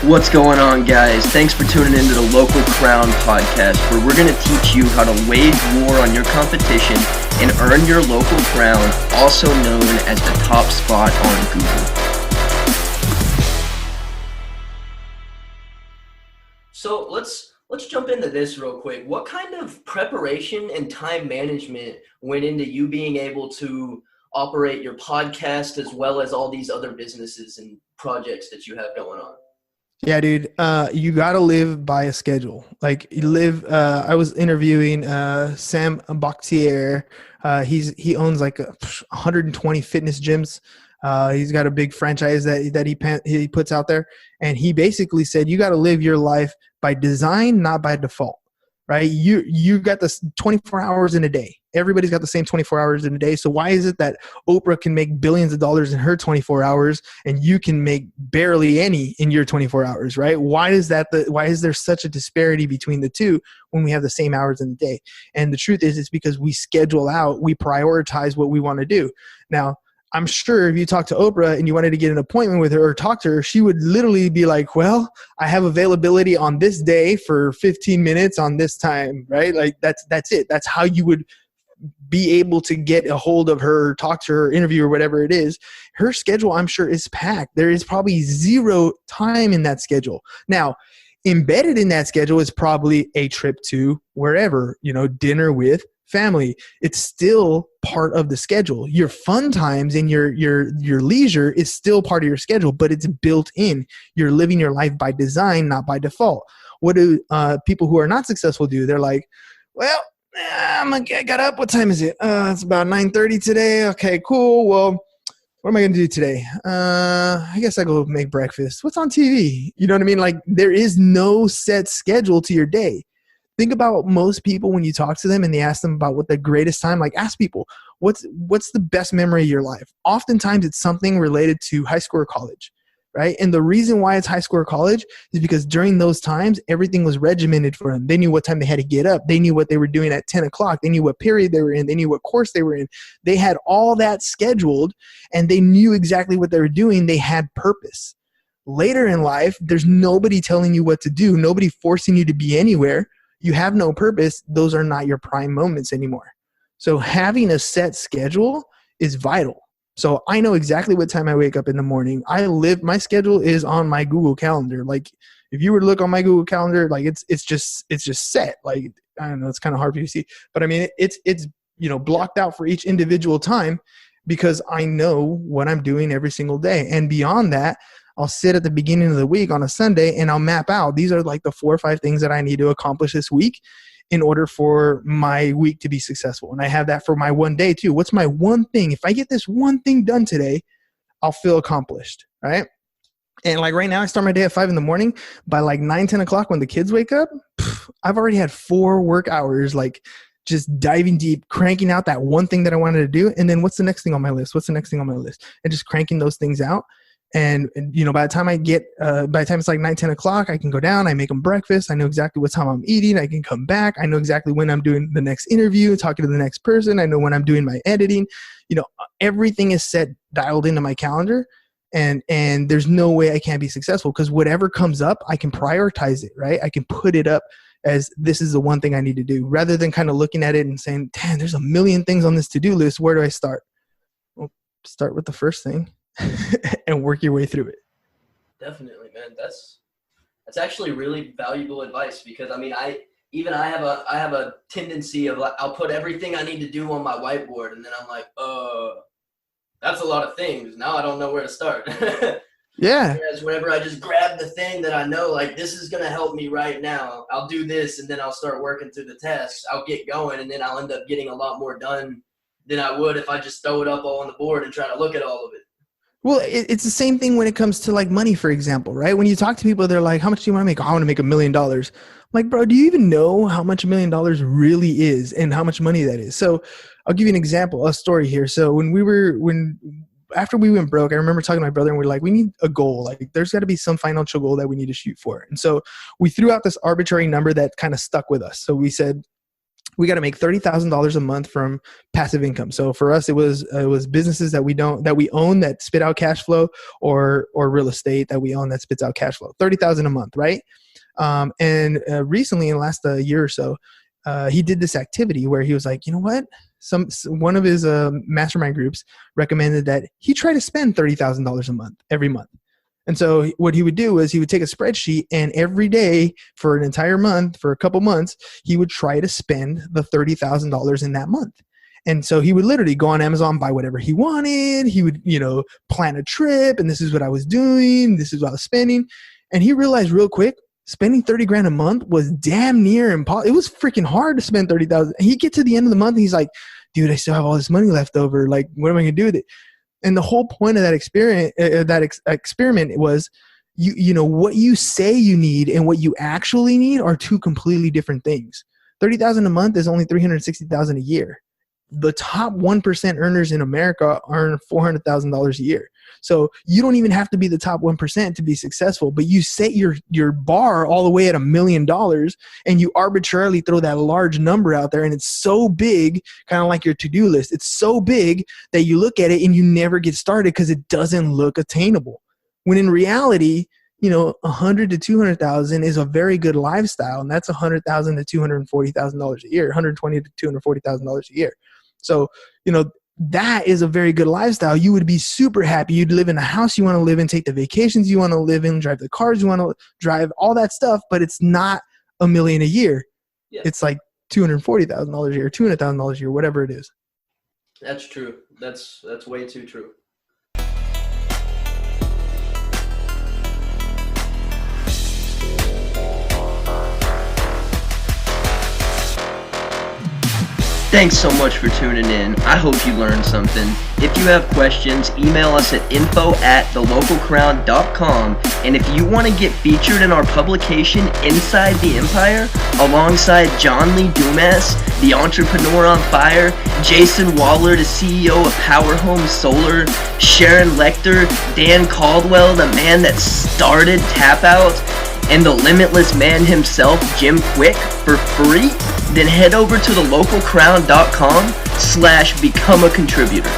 What's going on, guys? Thanks for tuning into the Local Crown podcast, where we're going to teach you how to wage war on your competition and earn your local crown, also known as the top spot on Google. So let's jump into this real quick. What kind of preparation and time management went into you being able to operate your podcast as well as all these other businesses and projects that you have going on? Yeah, dude, you got to live by a schedule. Like I was interviewing Sam Bakhtier. He owns like 120 fitness gyms. He's got a big franchise that he puts out there. And he basically said, you got to live your life by design, not by default, right? You got this 24 hours in a day. Everybody's got the same 24 hours in a day. So why is it that Oprah can make billions of dollars in her 24 hours and you can make barely any in your 24 hours, right? Why is there such a disparity between the two when we have the same hours in the day? And the truth is, it's because we schedule out, we prioritize what we want to do. Now, I'm sure if you talk to Oprah and you wanted to get an appointment with her or talk to her, she would literally be like, well, I have availability on this day for 15 minutes on this time, right? Like that's it. That's how you would be able to get a hold of her, talk to her, interview or whatever it is. Her schedule, I'm sure, is packed. There is probably zero time in that schedule. Now, embedded in that schedule is probably a trip to wherever, dinner with family. It's still part of the schedule. Your fun times and your leisure is still part of your schedule, but it's built in. You're living your life by design, not by default. What do people who are not successful do? They're like, well, I got up. What time is it? It's about 9:30 today. Okay, cool. Well, what am I going to do today? I guess I go make breakfast. What's on TV? You know what I mean? Like there is no set schedule to your day. Think about most people when you talk to them and they ask them about what the greatest time, like ask people, what's the best memory of your life? Oftentimes it's something related to high school or college, right? And the reason why it's high school or college is because during those times, everything was regimented for them. They knew what time they had to get up. They knew what they were doing at 10 o'clock. They knew what period they were in. They knew what course they were in. They had all that scheduled and they knew exactly what they were doing. They had purpose. Later in life, there's nobody telling you what to do, nobody forcing you to be anywhere. You have no purpose. Those are not your prime moments anymore. So having a set schedule is vital. So I know exactly what time I wake up in the morning. My schedule is on my Google Calendar. Like if you were to look on my Google Calendar, like it's just set. Like, I don't know, it's kind of hard for you to see, but I mean, it's blocked out for each individual time because I know what I'm doing every single day. And beyond that, I'll sit at the beginning of the week on a Sunday and I'll map out. These are like the 4 or 5 things that I need to accomplish this week in order for my week to be successful. And I have that for my one day too. What's my one thing? If I get this one thing done today, I'll feel accomplished, right? And like right now, I start my day at 5 a.m. By like 9, 10 o'clock when the kids wake up, I've already had 4 work hours, like just diving deep, cranking out that one thing that I wanted to do. And then what's the next thing on my list? What's the next thing on my list? And just cranking those things out. And by the time it's like 9, 10 o'clock, I can go down, I make them breakfast. I know exactly what time I'm eating. I can come back. I know exactly when I'm doing the next interview, talking to the next person. I know when I'm doing my editing, everything is dialed into my calendar and there's no way I can't be successful because whatever comes up, I can prioritize it, right? I can put it up as this is the one thing I need to do rather than kind of looking at it and saying, damn, there's a million things on this to-do list. Where do I start? Well, start with the first thing. And work your way through it. Definitely, man. That's actually really valuable advice because I mean, I have a tendency of like I'll put everything I need to do on my whiteboard and then I'm like, that's a lot of things. Now I don't know where to start. Yeah. Whereas whenever I just grab the thing that I know, like this is gonna help me right now, I'll do this and then I'll start working through the tasks. I'll get going and then I'll end up getting a lot more done than I would if I just throw it up all on the board and try to look at all of it. Well, it's the same thing when it comes to like money, for example, right? When you talk to people, they're like, how much do you want to make? Oh, I want to make $1 million. I'm like, bro, do you even know how much $1 million really is and how much money that is? So I'll give you an example, a story here. So after we went broke, I remember talking to my brother and we're like, we need a goal. Like there's got to be some financial goal that we need to shoot for. And so we threw out this arbitrary number that kind of stuck with us. So we said, we got to make $30,000 a month from passive income. So for us, it was businesses that we own that spit out cash flow, or real estate that we own that spits out cash flow. 30,000 a month, right? And recently, in the last year or so, he did this activity where he was like, you know what? One of his mastermind groups recommended that he try to spend $30,000 a month every month. And so what he would do is he would take a spreadsheet, and every day for an entire month, for a couple months, he would try to spend the $30,000 in that month. And so he would literally go on Amazon, buy whatever he wanted. He would, plan a trip, and this is what I was doing. This is what I was spending. And he realized real quick, spending 30 grand a month was damn near impossible. It was freaking hard to spend 30,000. And he get to the end of the month, and he's like, dude, I still have all this money left over. Like, what am I going to do with it? And the whole point of that experiment was, what you say you need and what you actually need are two completely different things. 30,000 a month is only 360,000 a year. The top 1% earners in America earn $400,000 a year. So you don't even have to be the top 1% to be successful, but you set your bar all the way at $1 million, and you arbitrarily throw that large number out there, and it's so big, kind of like your to-do list. It's so big that you look at it and you never get started because it doesn't look attainable. When in reality, 100 to 200,000 is a very good lifestyle, and that's $100,000 to $240,000 a year, $120,000 to $240,000 a year. So, that is a very good lifestyle. You would be super happy. You'd live in the house you want to live in, take the vacations you want to live in, drive the cars you want to drive, all that stuff, but it's not $1 million a year. Yeah. It's like $240,000 a year, $200,000 a year, whatever it is. That's true. That's way too true. Thanks so much for tuning in. I hope you learned something. If you have questions, email us at info@thelocalcrown.com. And if you want to get featured in our publication, Inside the Empire, alongside John Lee Dumas, the entrepreneur on fire, Jayson Waller, the CEO of Power Home Solar, Sharon Lechter, Dan Caldwell, the man that started Tap Out, and the limitless man himself, Kwik, for free, then head over to thelocalcrown.com/become a contributor.